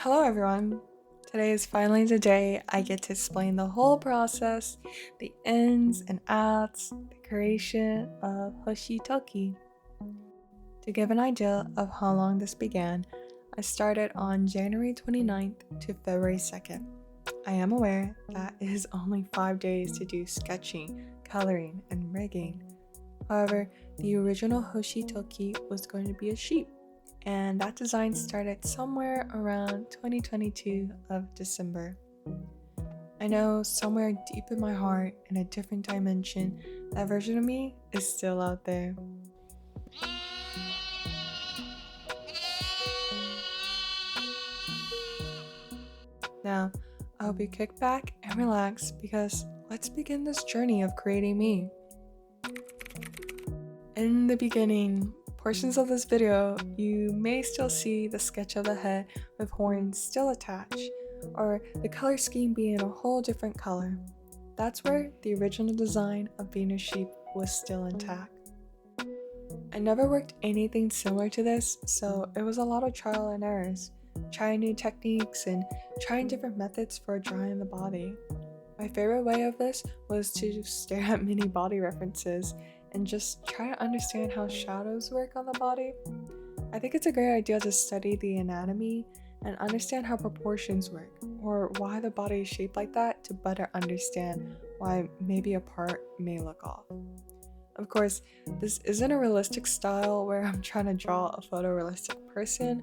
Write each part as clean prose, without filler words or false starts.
Hello everyone! Today is finally the day I get to explain the whole process, the ins and outs, the creation of Hoshi Tokki. To give an idea of how long this began, I started on January 29th to February 2nd. I am aware that it is only 5 days to do sketching, coloring, and rigging. However, the original Hoshi Tokki was going to be a sheep, and that design started somewhere around 2022 of December. I know somewhere deep in my heart, in a different dimension, that version of me is still out there. Now, I hope you kick back and relax because let's begin this journey of creating me. In the beginning portions of this video, you may still see the sketch of the head with horns still attached, or the color scheme being a whole different color. That's where the original design of being a sheep was still intact. I never worked anything similar to this, so it was a lot of trial and errors, trying new techniques and trying different methods for drawing the body. My favorite way of this was to stare at many body references and just try to understand how shadows work on the body. I think it's a great idea to study the anatomy and understand how proportions work, or why the body is shaped like that to better understand why maybe a part may look off. Of course, this isn't a realistic style where I'm trying to draw a photorealistic person,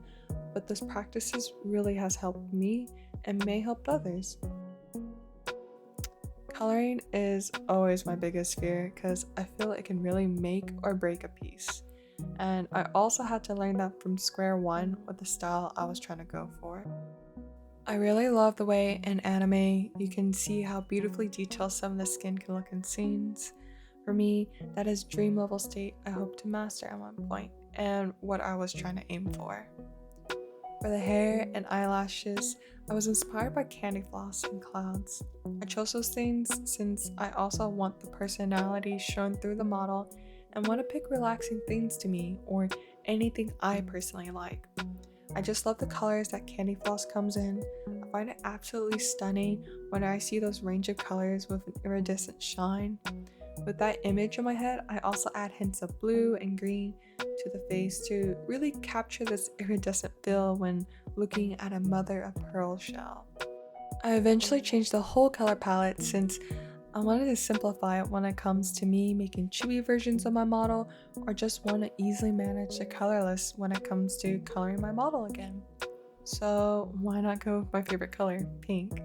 but this practice really has helped me and may help others. Coloring is always my biggest fear because I feel it can really make or break a piece. And I also had to learn that from square one with the style I was trying to go for. I really love the way in anime you can see how beautifully detailed some of the skin can look in scenes. For me, that is dream level state I hope to master at one point, and what I was trying to aim for. For the hair and eyelashes, I was inspired by candy floss and clouds. I chose those things since I also want the personality shown through the model and want to pick relaxing things to me or anything I personally like. I just love the colors that candy floss comes in. I find it absolutely stunning when I see those range of colors with an iridescent shine. With that image in my head, I also add hints of blue and green to the face to really capture this iridescent feel when looking at a mother of pearl shell. I eventually changed the whole color palette since I wanted to simplify it when it comes to me making chibi versions of my model, or just want to easily manage the colorless when it comes to coloring my model again. So why not go with my favorite color, pink?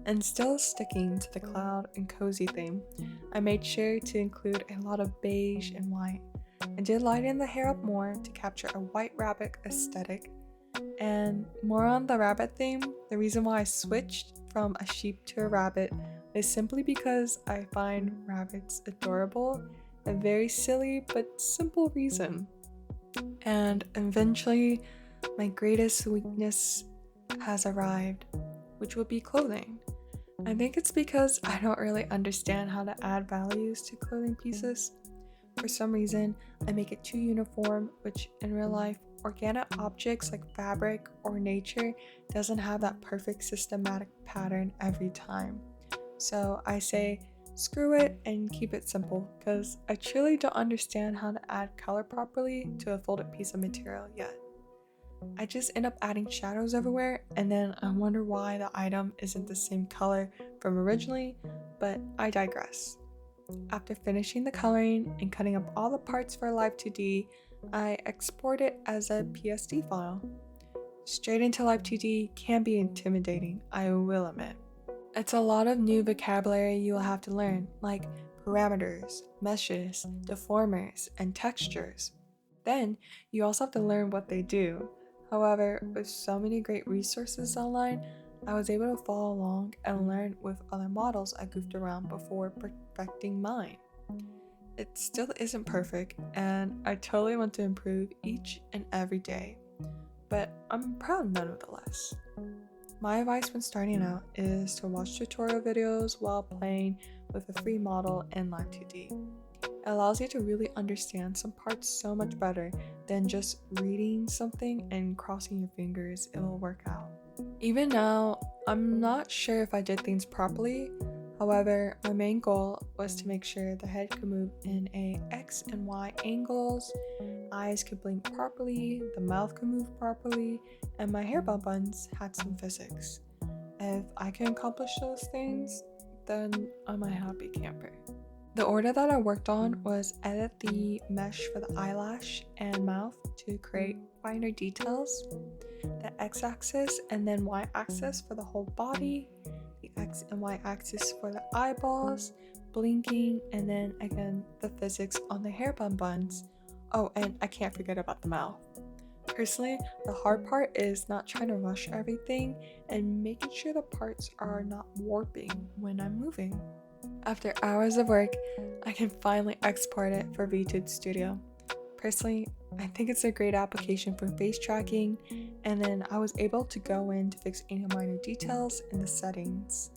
And still sticking to the cloud and cozy theme, I made sure to include a lot of beige and white. I did lighten the hair up more to capture a white rabbit aesthetic. And more on the rabbit theme, the reason why I switched from a sheep to a rabbit is simply because I find rabbits adorable, a very silly but simple reason. And eventually, my greatest weakness has arrived, which would be clothing. I think it's because I don't really understand how to add values to clothing pieces. For some reason, I make it too uniform, which in real life, organic objects like fabric or nature doesn't have that perfect systematic pattern every time. So I say, screw it and keep it simple, because I truly don't understand how to add color properly to a folded piece of material yet. I just end up adding shadows everywhere, and then I wonder why the item isn't the same color from originally, but I digress. After finishing the coloring and cutting up all the parts for Live 2D, I export it as a PSD file. Straight into Live 2D can be intimidating, I will admit. It's a lot of new vocabulary you will have to learn, like parameters, meshes, deformers, and textures. Then, you also have to learn what they do. However, with so many great resources online, I was able to follow along and learn with other models I goofed around before perfecting mine. It still isn't perfect, and I totally want to improve each and every day, but I'm proud nonetheless. My advice when starting out is to watch tutorial videos while playing with a free model in Live 2D. It allows you to really understand some parts so much better than just reading something and crossing your fingers it will work out. Even now, I'm not sure if I did things properly. However, my main goal was to make sure the head could move in a X and Y angles, eyes could blink properly, the mouth could move properly, and my hair buns had some physics. If I can accomplish those things, then I'm a happy camper. The order that I worked on was edit the mesh for the eyelash and mouth to create finer details, the x-axis and then y-axis for the whole body, the x and y-axis for the eyeballs, blinking, and then again the physics on the hair buns. Oh, and I can't forget about the mouth. Personally, the hard part is not trying to rush everything and making sure the parts are not warping when I'm moving. After hours of work, I can finally export it for VTube Studio. Personally, I think it's a great application for face tracking, and then I was able to go in to fix any minor details in the settings.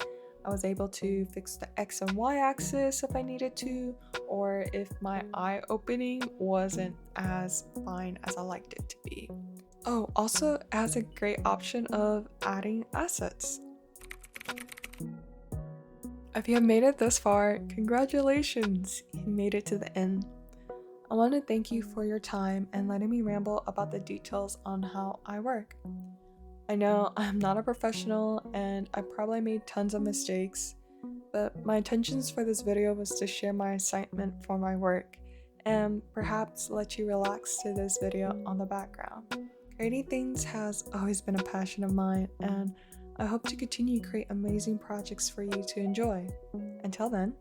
I was able to fix the X and Y axis if I needed to, or if my eye opening wasn't as fine as I liked it to be. Oh, also it has a great option of adding assets. If you have made it this far, congratulations! You made it to the end. I want to thank you for your time and letting me ramble about the details on how I work. I know I'm not a professional and I probably made tons of mistakes, but my intentions for this video was to share my excitement for my work and perhaps let you relax to this video on the background. Creating things has always been a passion of mine, and I hope to continue to create amazing projects for you to enjoy. Until then,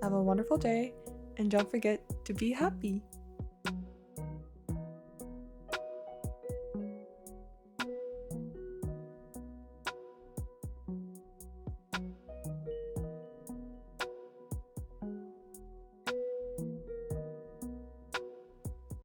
have a wonderful day and don't forget to be happy!